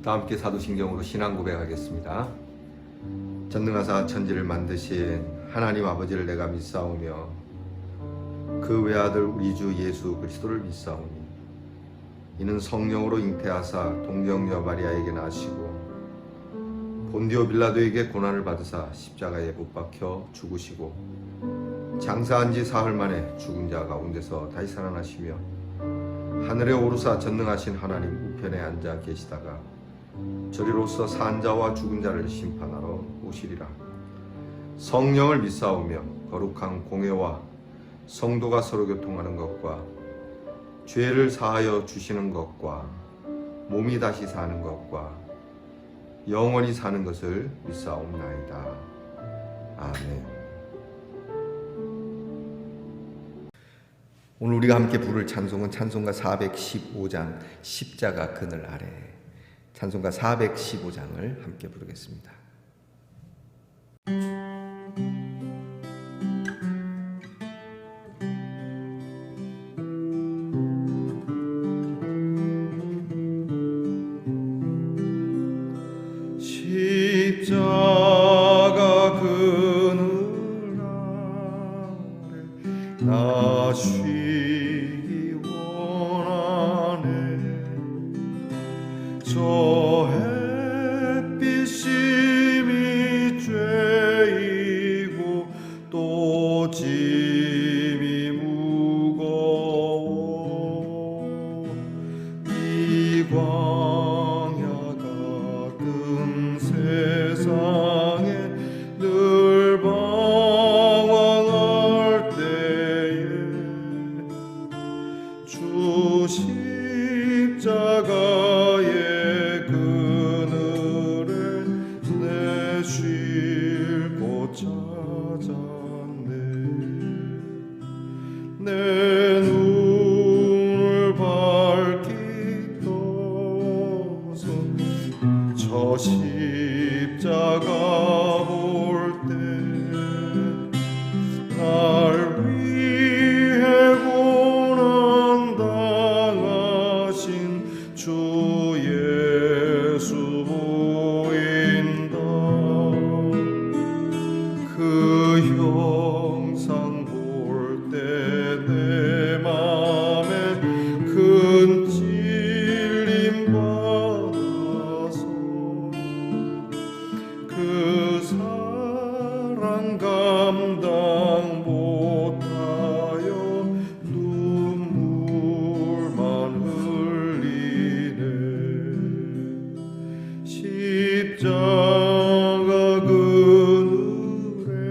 다 함께 사도신경으로 신앙 고백하겠습니다. 전능하사 천지를 만드신 하나님 아버지를 내가 믿사오며 그 외아들 우리 주 예수 그리스도를 믿사오니 이는 성령으로 잉태하사 동정녀 마리아에게 나시고 본디오 빌라도에게 고난을 받으사 십자가에 못 박혀 죽으시고 장사한 지 사흘 만에 죽은 자 가운데서 다시 살아나시며 하늘에 오르사 전능하신 하나님 우편에 앉아 계시다가 저리로서 산 자와 죽은 자를 심판하러 오시리라. 성령을 믿사오며 거룩한 공회와 성도가 서로 교통하는 것과 죄를 사하여 주시는 것과 몸이 다시 사는 것과 영원히 사는 것을 믿사옵나이다. 아멘. 오늘 우리가 함께 부를 찬송은 찬송가 415장 십자가 그늘 아래, 찬송가 415장을 함께 부르겠습니다. 십자가 그늘 아래 나 쉬기 원하네. 저 햇빛이 죄이고 또 짐이 무거워. 이 광야 같은 세상에 늘 방황할 때에 주 십자가의 그늘에 내 쉴 곳 찾았네. 내 눈을 밝히 떠서 저 십자가 볼 때 날 위해 고난 당하신 주 예수 보인다. 그 형상 볼 때 내 맘에 큰 찔림 받아서 그 사랑 감당 못하여 눈물만 흘리네. 십자가 그늘에서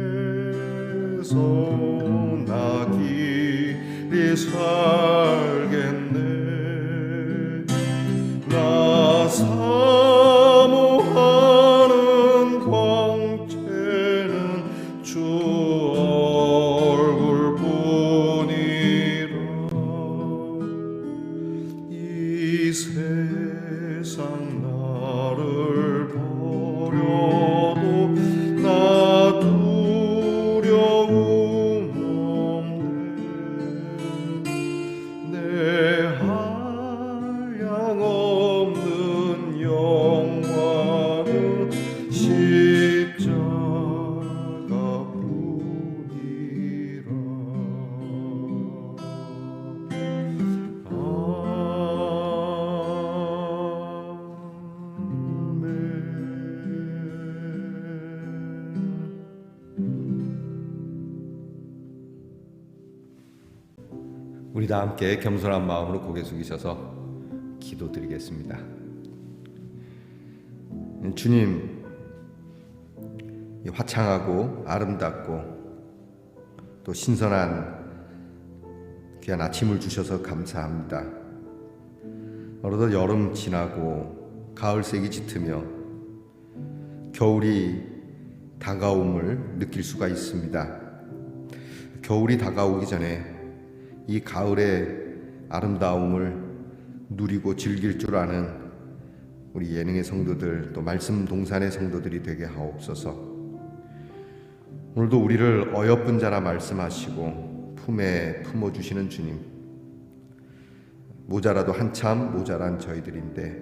나 길이 살겠네. 나 사모하는 광채는 주 얼굴뿐이라. 이 세상 나를 버려도 나 두려움 없네. 내 한량 없는 영광은 십자가뿐이라. 우리 다 함께 겸손한 마음으로 고개 숙이셔서 기도드리겠습니다. 주님, 화창하고 아름답고 또 신선한 귀한 아침을 주셔서 감사합니다. 어느덧 여름 지나고 가을색이 짙으며 겨울이 다가옴을 느낄 수가 있습니다. 겨울이 다가오기 전에 이 가을의 아름다움을 누리고 즐길 줄 아는 우리 예능의 성도들, 또 말씀 동산의 성도들이 되게 하옵소서. 오늘도 우리를 어여쁜 자라 말씀하시고 품에 품어주시는 주님, 모자라도 한참 모자란 저희들인데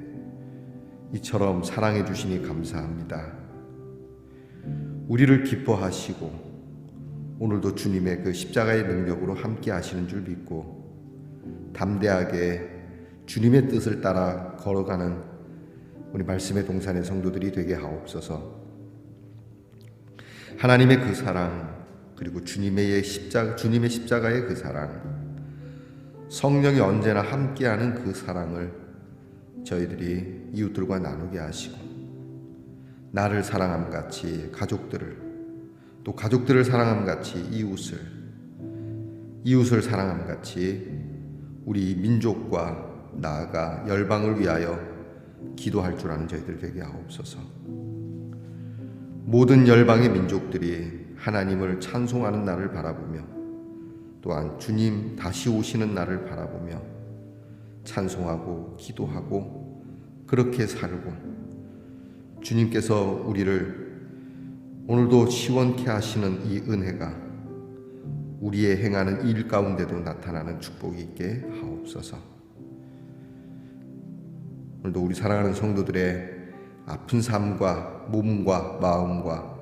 이처럼 사랑해 주시니 감사합니다. 우리를 기뻐하시고 오늘도 주님의 그 십자가의 능력으로 함께 하시는 줄 믿고 담대하게 주님의 뜻을 따라 걸어가는 우리 말씀의 동산의 성도들이 되게 하옵소서. 하나님의 그 사랑, 그리고 주님의 십자가의 그 사랑, 성령이 언제나 함께하는 그 사랑을 저희들이 이웃들과 나누게 하시고, 나를 사랑함 같이 가족들을, 또 가족들을 사랑함 같이 이웃을 사랑함 같이 우리 민족과 나아가 열방을 위하여 기도할 줄 아는 저희들 되게 하옵소서. 모든 열방의 민족들이 하나님을 찬송하는 날을 바라보며, 또한 주님 다시 오시는 날을 바라보며 찬송하고 기도하고 그렇게 살고, 주님께서 우리를 오늘도 시원케 하시는 이 은혜가 우리의 행하는 일 가운데도 나타나는 축복이 있게 하옵소서. 오늘도 우리 사랑하는 성도들의 아픈 삶과 몸과 마음과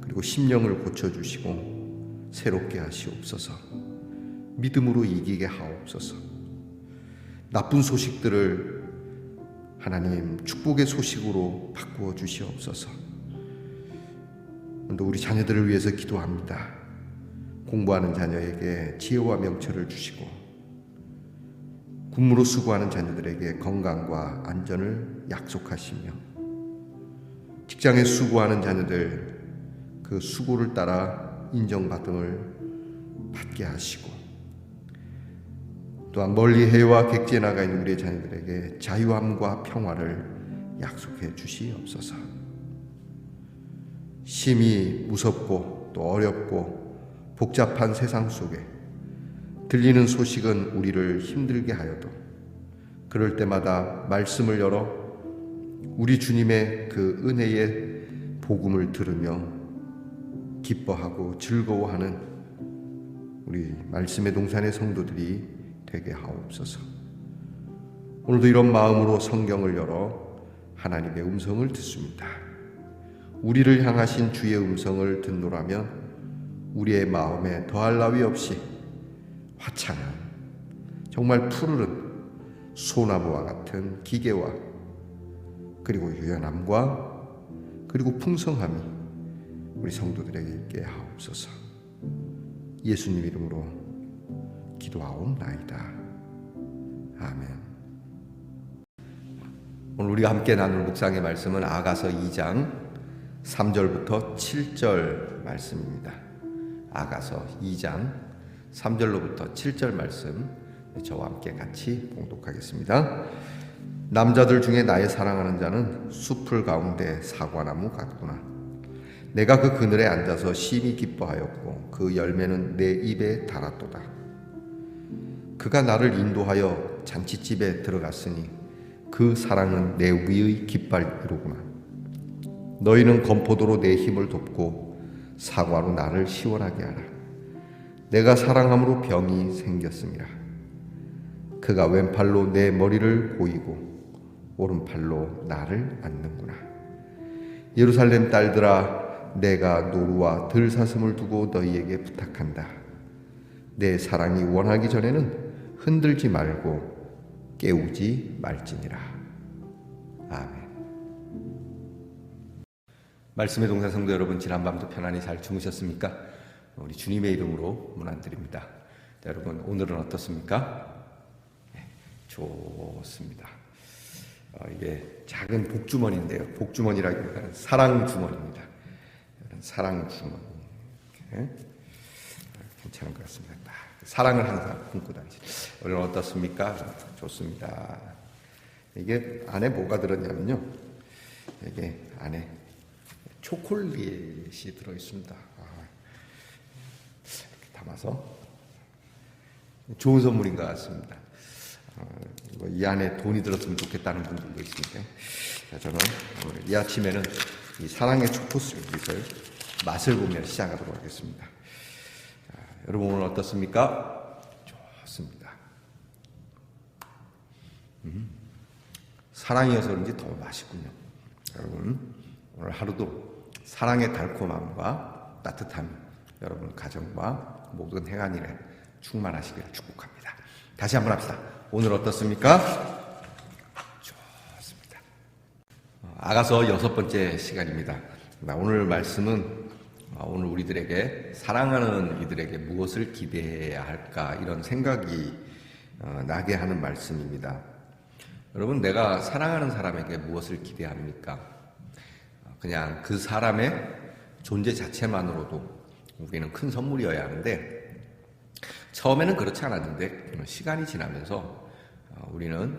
그리고 심령을 고쳐주시고 새롭게 하시옵소서. 믿음으로 이기게 하옵소서. 나쁜 소식들을 하나님 축복의 소식으로 바꾸어 주시옵소서. 오늘도 우리 자녀들을 위해서 기도합니다. 공부하는 자녀에게 지혜와 명철을 주시고, 군무로 수고하는 자녀들에게 건강과 안전을 약속하시며, 직장에 수고하는 자녀들 그 수고를 따라 인정받음을 받게 하시고, 또한 멀리 해외와 객지에 나가 있는 우리의 자녀들에게 자유함과 평화를 약속해 주시옵소서. 심히 무섭고 또 어렵고 복잡한 세상 속에 들리는 소식은 우리를 힘들게 하여도, 그럴 때마다 말씀을 열어 우리 주님의 그 은혜의 복음을 들으며 기뻐하고 즐거워하는 우리 말씀의 동산의 성도들이 되게 하옵소서. 오늘도 이런 마음으로 성경을 열어 하나님의 음성을 듣습니다. 우리를 향하신 주의 음성을 듣노라면 우리의 마음에 더할 나위 없이 화창한, 정말 푸르른 소나무와 같은 기계와 그리고 유연함과 그리고 풍성함이 우리 성도들에게 있게 하옵소서. 예수님 이름으로 기도하옵나이다. 아멘. 오늘 우리가 함께 나눌 묵상의 말씀은 아가서 2장 3절부터 7절 말씀입니다. 아가서 2장 3절로부터 7절 말씀 저와 함께 같이 봉독하겠습니다. 남자들 중에 나의 사랑하는 자는 숲풀 가운데 사과나무 같구나. 내가 그 그늘에 앉아서 심히 기뻐하였고 그 열매는 내 입에 달았도다. 그가 나를 인도하여 잔치집에 들어갔으니 그 사랑은 내 위의 깃발이로구나. 너희는 건포도로 내 힘을 돕고 사과로 나를 시원하게 하라. 내가 사랑함으로 병이 생겼음이라. 그가 왼팔로 내 머리를 고이고 오른팔로 나를 안는구나. 예루살렘 딸들아, 내가 노루와 들사슴을 두고 너희에게 부탁한다. 내 사랑이 원하기 전에는 흔들지 말고 깨우지 말지니라. 아멘. 말씀의 동산 성도 여러분, 지난밤도 편안히 잘 주무셨습니까? 우리 주님의 이름으로 문안드립니다. 여러분, 오늘은 어떻습니까? 네, 좋습니다. 이게 작은 복주머니인데요. 복주머니라기보다는 사랑주머니입니다. 사랑주머니. 괜찮은 것 같습니다. 사랑을 항상 품고 다니시. 오늘 어떻습니까? 좋습니다. 이게 안에 뭐가 들었냐면요. 이게 안에 초콜릿이 들어있습니다. 이렇게 담아서 좋은 선물인 것 같습니다. 이 안에 돈이 들었으면 좋겠다는 분들도 있으니까 저는 오늘 이 아침에는 이 사랑의 초콜릿을 맛을 보며 시작하도록 하겠습니다. 여러분 오늘 어떻습니까? 좋습니다. 사랑이어서 그런지 더 맛있군요. 여러분, 오늘 하루도 사랑의 달콤함과 따뜻함 여러분 가정과 모든 행한 일에 충만하시기를 축복합니다. 다시 한번 합시다. 오늘 어떻습니까? 좋습니다. 아가서 6번째 시간입니다. 오늘 말씀은 오늘 우리들에게 사랑하는 이들에게 무엇을 기대해야 할까 이런 생각이 나게 하는 말씀입니다. 여러분, 내가 사랑하는 사람에게 무엇을 기대합니까? 그냥 그 사람의 존재 자체만으로도 우리는 큰 선물이어야 하는데, 처음에는 그렇지 않았는데 시간이 지나면서 우리는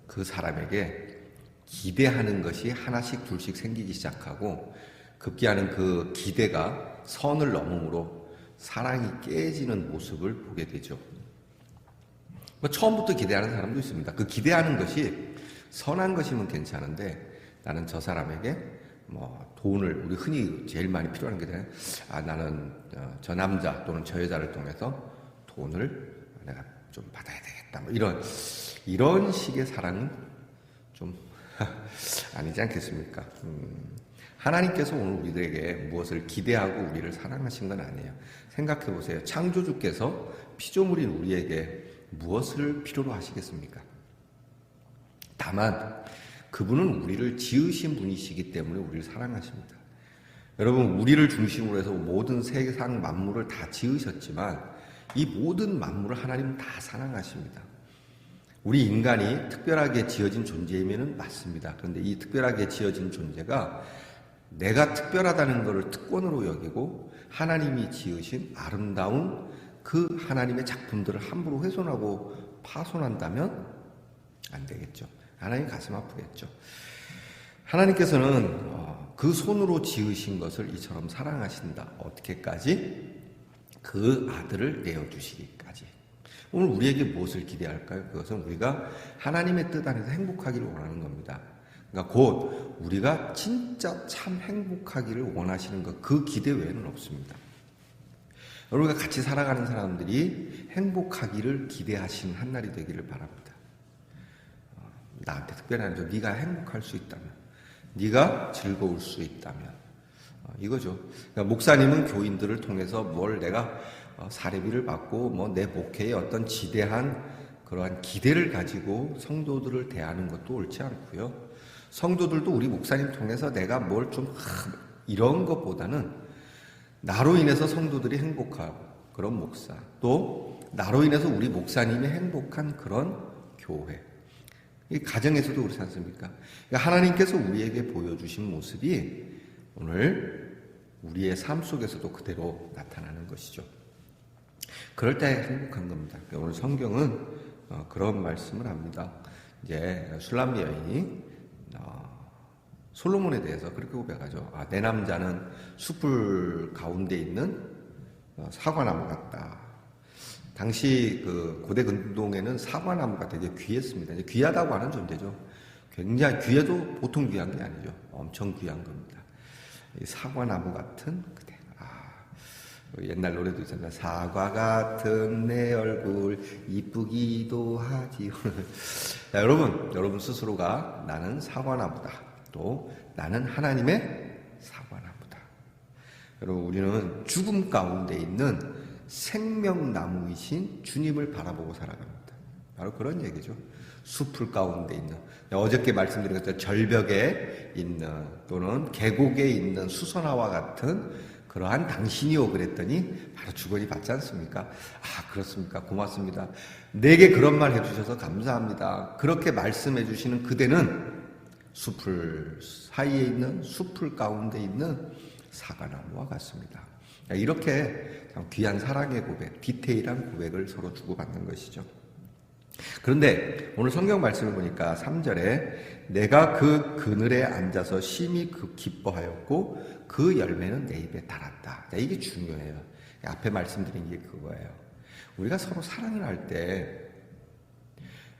그 사람에게 기대하는 것이 하나씩 둘씩 생기기 시작하고, 급기야는 그 기대가 선을 넘음으로 사랑이 깨지는 모습을 보게 되죠. 처음부터 기대하는 사람도 있습니다. 그 기대하는 것이 선한 것이면 괜찮은데, 나는 저 사람에게 돈을, 우리 흔히 제일 많이 필요한 게 나는 저 남자 또는 저 여자를 통해서 돈을 내가 좀 받아야 되겠다. 이런 식의 사랑은 좀 아니지 않겠습니까? 하나님께서 오늘 우리들에게 무엇을 기대하고 우리를 사랑하신 건 아니에요. 생각해 보세요. 창조주께서 피조물인 우리에게 무엇을 필요로 하시겠습니까? 다만 그분은 우리를 지으신 분이시기 때문에 우리를 사랑하십니다. 여러분, 우리를 중심으로 해서 모든 세상 만물을 다 지으셨지만 이 모든 만물을 하나님은 다 사랑하십니다. 우리 인간이 특별하게 지어진 존재이면 맞습니다. 그런데 이 특별하게 지어진 존재가 내가 특별하다는 것을 특권으로 여기고 하나님이 지으신 아름다운 그 하나님의 작품들을 함부로 훼손하고 파손한다면 안 되겠죠. 하나님 가슴 아프겠죠. 하나님께서는 그 손으로 지으신 것을 이처럼 사랑하신다. 어떻게까지? 그 아들을 내어주시기까지. 오늘 우리에게 무엇을 기대할까요? 그것은 우리가 하나님의 뜻 안에서 행복하기를 원하는 겁니다. 그러니까 곧 우리가 진짜 참 행복하기를 원하시는 것, 그 기대 외에는 없습니다. 우리가 같이 살아가는 사람들이 행복하기를 기대하시는 한 날이 되기를 바랍니다. 나한테 특별한 점, 네가 행복할 수 있다면, 네가 즐거울 수 있다면, 이거죠. 그러니까 목사님은 교인들을 통해서 뭘 내가 사례비를 받고 내 목회에 어떤 지대한 그러한 기대를 가지고 성도들을 대하는 것도 옳지 않고요. 성도들도 우리 목사님 통해서 내가 뭘 좀 이런 것보다는 나로 인해서 성도들이 행복하고 그런 목사, 또 나로 인해서 우리 목사님이 행복한 그런 교회, 이 가정에서도 그렇지 않습니까? 그러니까 하나님께서 우리에게 보여주신 모습이 오늘 우리의 삶 속에서도 그대로 나타나는 것이죠. 그럴 때 행복한 겁니다. 오늘 성경은 그런 말씀을 합니다. 이제 술람미 여인이 솔로몬에 대해서 그렇게 고백하죠. 내 남자는 숲을 가운데 있는 사과나무 같다. 당시 그 고대 근동에는 사과나무가 되게 귀했습니다. 귀하다고 하는 존재죠. 굉장히 귀해도 보통 귀한 게 아니죠. 엄청 귀한 겁니다. 사과나무 같은 그대. 옛날 노래도 있잖아요. 사과 같은 내 얼굴 이쁘기도 하지요. 자, 여러분 스스로가 나는 사과나무다. 또 나는 하나님의 사과나무다. 여러분, 우리는 죽음 가운데 있는 생명나무이신 주님을 바라보고 살아갑니다. 바로 그런 얘기죠. 숲을 가운데 있는, 어저께 말씀드린 것처럼 절벽에 있는 또는 계곡에 있는 수선화와 같은 그러한 당신이요 그랬더니 바로 주거니 받지 않습니까? 그렇습니까? 고맙습니다. 내게 그런 말 해주셔서 감사합니다. 그렇게 말씀해 주시는 그대는 숲을 사이에 있는 숲을 가운데 있는 사과나무와 같습니다. 이렇게 참 귀한 사랑의 고백, 디테일한 고백을 서로 주고받는 것이죠. 그런데 오늘 성경 말씀을 보니까 3절에 내가 그 그늘에 앉아서 심히 기뻐하였고 그 열매는 내 입에 달았다. 이게 중요해요. 앞에 말씀드린 게 그거예요. 우리가 서로 사랑을 할 때,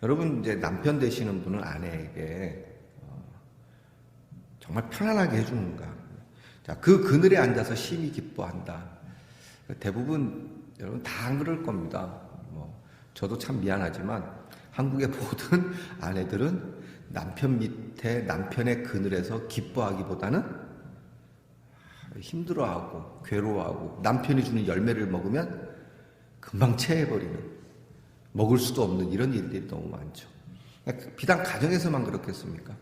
여러분 이제 남편 되시는 분은 아내에게 정말 편안하게 해주는가. 자, 그 그늘에 앉아서 심히 기뻐한다. 대부분 여러분 다 안 그럴 겁니다. 저도 참 미안하지만 한국의 모든 아내들은 남편 밑에 남편의 그늘에서 기뻐하기보다는 힘들어하고 괴로워하고 남편이 주는 열매를 먹으면 금방 체해버리는, 먹을 수도 없는 이런 일들이 너무 많죠. 비단 가정에서만 그렇겠습니까?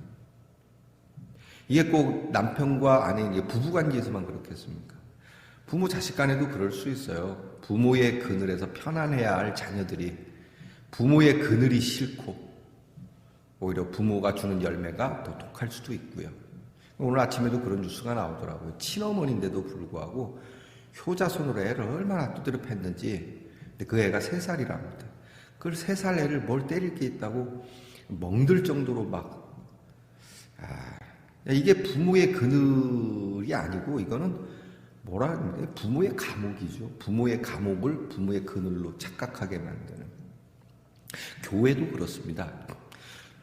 이게 꼭 남편과 아내, 부부관계에서만 그렇겠습니까? 부모 자식 간에도 그럴 수 있어요. 부모의 그늘에서 편안해야 할 자녀들이 부모의 그늘이 싫고 오히려 부모가 주는 열매가 더 독할 수도 있고요. 오늘 아침에도 그런 뉴스가 나오더라고요. 친어머니인데도 불구하고 효자손으로 애를 얼마나 두드려 팼는지. 근데 그 애가 3살이랍니다. 그걸 3살 애를 뭘 때릴 게 있다고 멍들 정도로 이게 부모의 그늘이 아니고 이거는 뭐라 하는데 부모의 감옥이죠. 부모의 감옥을 부모의 그늘로 착각하게 만드는. 교회도 그렇습니다.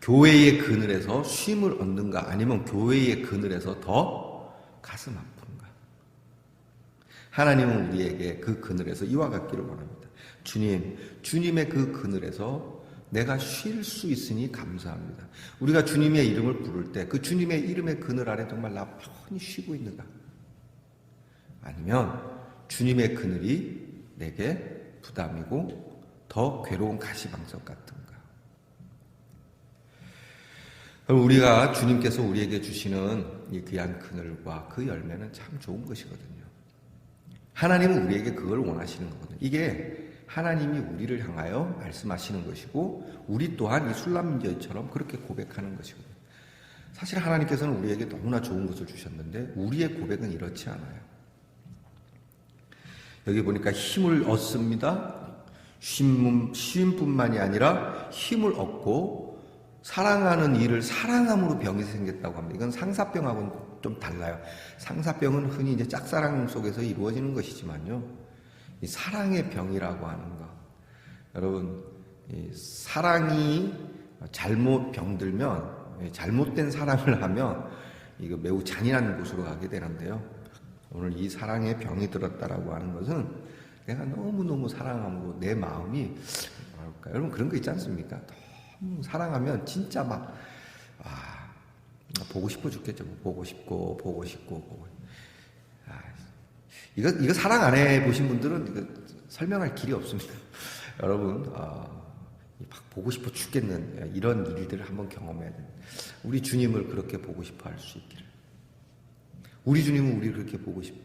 교회의 그늘에서 쉼을 얻는가 아니면 교회의 그늘에서 더 가슴 아픈가. 하나님은 우리에게 그 그늘에서 이와 같기를 원합니다. 주님의 그 그늘에서 내가 쉴 수 있으니 감사합니다. 우리가 주님의 이름을 부를 때 그 주님의 이름의 그늘 아래 정말 나 편히 쉬고 있는가? 아니면 주님의 그늘이 내게 부담이고 더 괴로운 가시방석 같은가? 우리가 주님께서 우리에게 주시는 이 귀한 그늘과 그 열매는 참 좋은 것이거든요. 하나님은 우리에게 그걸 원하시는 거거든요. 이게 하나님이 우리를 향하여 말씀하시는 것이고 우리 또한 이 술람민저처럼 그렇게 고백하는 것이거든요. 사실 하나님께서는 우리에게 너무나 좋은 것을 주셨는데 우리의 고백은 이렇지 않아요. 여기 보니까 힘을 얻습니다. 쉼뿐만이 아니라 힘을 얻고 사랑하는 이를 사랑함으로 병이 생겼다고 합니다. 이건 상사병하고는 좀 달라요. 상사병은 흔히 이제 짝사랑 속에서 이루어지는 것이지만요. 이 사랑의 병이라고 하는 거. 여러분, 이 사랑이 잘못 병들면, 잘못된 사랑을 하면 이거 매우 잔인한 곳으로 가게 되는데요. 오늘 이 사랑의 병이 들었다라고 하는 것은 내가 너무너무 사랑함으로 내 마음이, 뭐랄까, 여러분 그런 거 있지 않습니까? 사랑하면 진짜 보고 싶어 죽겠죠. 보고 싶고. 이거 사랑 안 해보신 분들은 이거 설명할 길이 없습니다. 여러분, 막 보고 싶어 죽겠는 이런 일들을 한번 경험해야 됩니다. 우리 주님을 그렇게 보고 싶어 할 수 있기를. 우리 주님은 우리를 그렇게 보고 싶어요.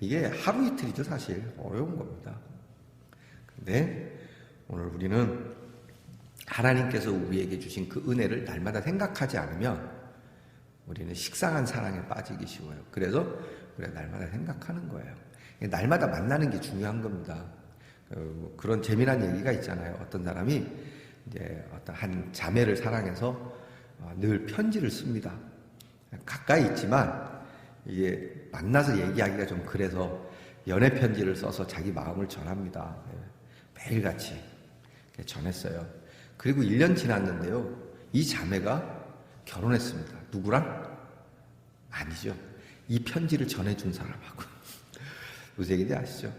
이게 하루 이틀이죠, 사실. 어려운 겁니다. 근데 오늘 우리는 하나님께서 우리에게 주신 그 은혜를 날마다 생각하지 않으면 우리는 식상한 사랑에 빠지기 쉬워요. 그래서 우리가 날마다 생각하는 거예요. 날마다 만나는 게 중요한 겁니다. 그런 재미난 얘기가 있잖아요. 어떤 사람이 이제 어떤 한 자매를 사랑해서 늘 편지를 씁니다. 가까이 있지만 이게 만나서 얘기하기가 좀 그래서 연애 편지를 써서 자기 마음을 전합니다. 매일같이 전했어요. 그리고 1년 지났는데요. 이 자매가 결혼했습니다. 누구랑? 아니죠. 이 편지를 전해준 사람하고. 무슨 얘기인지 아시죠?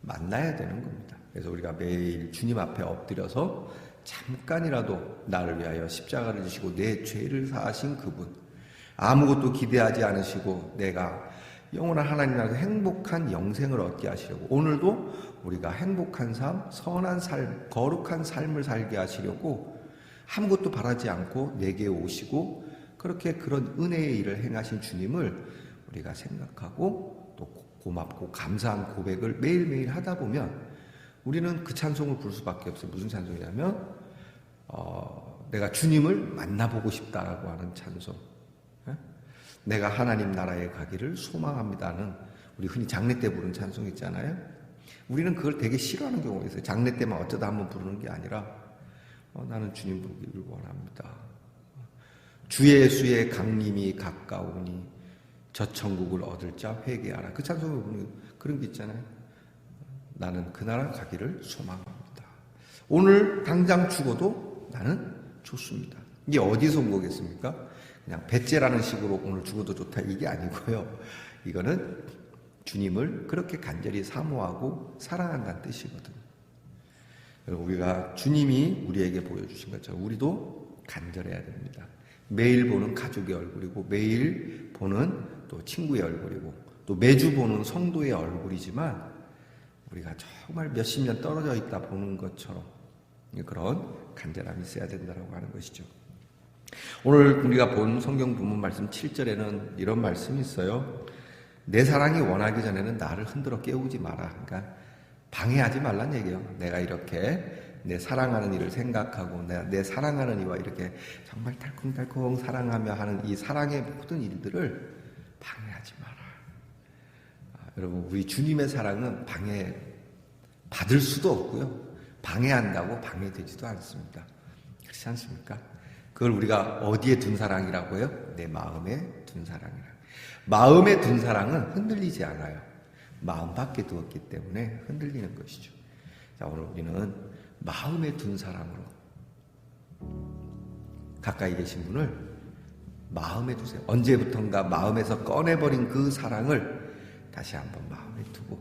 만나야 되는 겁니다. 그래서 우리가 매일 주님 앞에 엎드려서 잠깐이라도 나를 위하여 십자가를 지시고 내 죄를 사하신 그분, 아무것도 기대하지 않으시고 내가 영원한 하나님 나라에서 행복한 영생을 얻게 하시려고 오늘도 우리가 행복한 삶, 선한 삶, 거룩한 삶을 살게 하시려고 아무것도 바라지 않고 내게 오시고 그렇게 그런 은혜의 일을 행하신 주님을 우리가 생각하고 또 고맙고 감사한 고백을 매일매일 하다 보면 우리는 그 찬송을 부를 수밖에 없어요. 무슨 찬송이냐면 내가 주님을 만나보고 싶다라고 하는 찬송. 내가 하나님 나라에 가기를 소망합니다는 우리 흔히 장례 때 부르는 찬송 있잖아요. 우리는 그걸 되게 싫어하는 경우가 있어요. 장례 때만 어쩌다 한번 부르는 게 아니라 나는 주님 보기를 원합니다. 주 예수의 강림이 가까우니 저 천국을 얻을 자 회개하라. 그 찬송을 부르는 그런 게 있잖아요. 나는 그 나라 가기를 소망합니다. 오늘 당장 죽어도 나는 좋습니다. 이게 어디서 온 거겠습니까? 그냥 배째라는 식으로 오늘 죽어도 좋다 이게 아니고요. 이거는 주님을 그렇게 간절히 사모하고 사랑한다는 뜻이거든요. 우리가 주님이 우리에게 보여주신 것처럼 우리도 간절해야 됩니다. 매일 보는 가족의 얼굴이고 매일 보는 또 친구의 얼굴이고 또 매주 보는 성도의 얼굴이지만 우리가 정말 몇십 년 떨어져 있다 보는 것처럼 그런 간절함이 있어야 된다고 하는 것이죠. 오늘 우리가 본 성경 본문 말씀 7절에는 이런 말씀이 있어요. 내 사랑이 원하기 전에는 나를 흔들어 깨우지 마라. 그러니까 방해하지 말란 얘기예요. 내가 이렇게 내 사랑하는 이를 생각하고 내 사랑하는 이와 이렇게 정말 달콩달콩 사랑하며 하는 이 사랑의 모든 일들을 방해하지 마라. 여러분, 우리 주님의 사랑은 방해 받을 수도 없고요. 방해한다고 방해되지도 않습니다. 그렇지 않습니까? 그걸 우리가 어디에 둔 사랑이라고 해요? 내 마음에 둔 사랑이라. 마음에 둔 사랑은 흔들리지 않아요. 마음 밖에 두었기 때문에 흔들리는 것이죠. 자, 오늘 우리는 마음에 둔 사랑으로 가까이 계신 분을 마음에 두세요. 언제부턴가 마음에서 꺼내버린 그 사랑을 다시 한번 마음에 두고,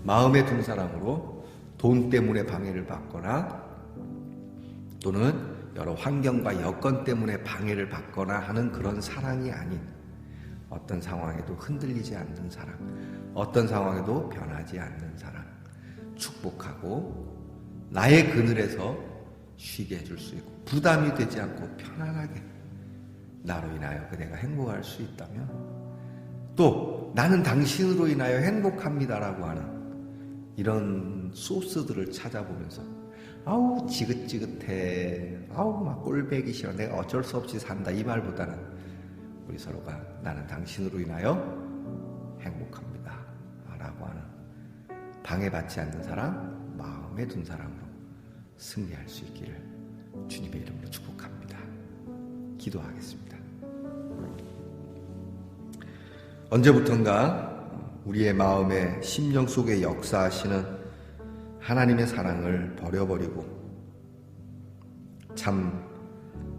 마음에 둔 사랑으로 돈 때문에 방해를 받거나 또는 여러 환경과 여건 때문에 방해를 받거나 하는 그런 사랑이 아닌 어떤 상황에도 흔들리지 않는 사랑, 어떤 상황에도 변하지 않는 사랑, 축복하고 나의 그늘에서 쉬게 해줄 수 있고 부담이 되지 않고 편안하게 나로 인하여 그대가 행복할 수 있다면, 또 나는 당신으로 인하여 행복합니다라고 하는 이런 소스들을 찾아보면서 아우 지긋지긋해, 아우 막 꼴배기 싫어, 내가 어쩔 수 없이 산다, 이 말보다는 우리 서로가 나는 당신으로 인하여 행복합니다 라고 하는 방해받지 않는 사랑, 마음에 둔 사랑으로 승리할 수 있기를 주님의 이름으로 축복합니다. 기도하겠습니다. 언제부턴가 우리의 마음에 심령 속에 역사하시는 하나님의 사랑을 버려버리고 참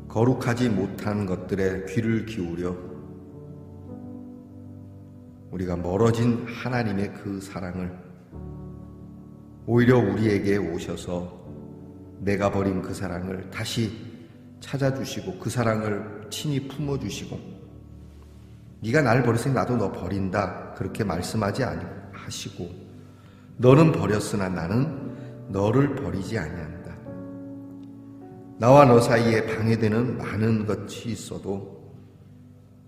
거룩하지 못한 것들에 귀를 기울여 우리가 멀어진 하나님의 그 사랑을 오히려 우리에게 오셔서 내가 버린 그 사랑을 다시 찾아주시고 그 사랑을 친히 품어주시고, 네가 나를 버렸으니 나도 너 버린다 그렇게 말씀하지 아니하시고, 너는 버렸으나 나는 너를 버리지 아니한다. 나와 너 사이에 방해되는 많은 것이 있어도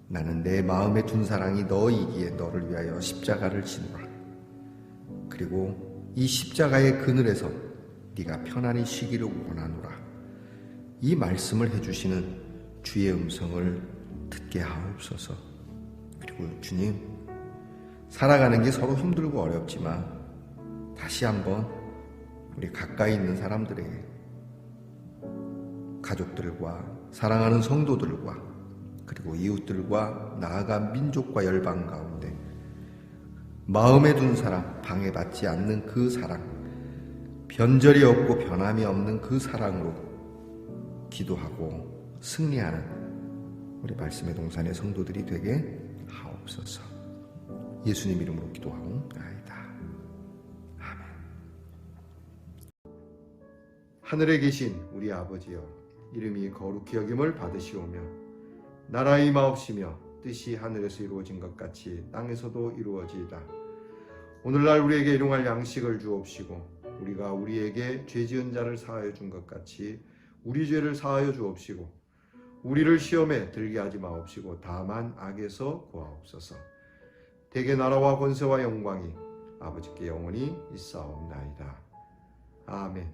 나는 내 마음에 둔 사랑이 너이기에 너를 위하여 십자가를 지노라. 그리고 이 십자가의 그늘에서 네가 편안히 쉬기를 원하노라. 이 말씀을 해주시는 주의 음성을 듣게 하옵소서. 그리고 주님, 살아가는 게 서로 힘들고 어렵지만 다시 한번 우리 가까이 있는 사람들에게, 가족들과 사랑하는 성도들과 그리고 이웃들과 나아가 민족과 열방 가운데 마음에 둔 사랑, 방해받지 않는 그 사랑, 변절이 없고 변함이 없는 그 사랑으로 기도하고 승리하는 우리 말씀의 동산의 성도들이 되게 하옵소서. 예수님 이름으로 기도하옵나이다. 아멘. 하늘에 계신 우리 아버지여, 이름이 거룩히 여김을 받으시오며 나라의 임하옵시며 뜻이 하늘에서 이루어진 것 같이 땅에서도 이루어지이다. 오늘날 우리에게 일용할 양식을 주옵시고 우리가 우리에게 죄 지은 자를 사하여 준 것 같이 우리 죄를 사하여 주옵시고 우리를 시험에 들게 하지 마옵시고 다만 악에서 구하옵소서. 대개 나라와 권세와 영광이 아버지께 영원히 있사옵나이다. 아멘.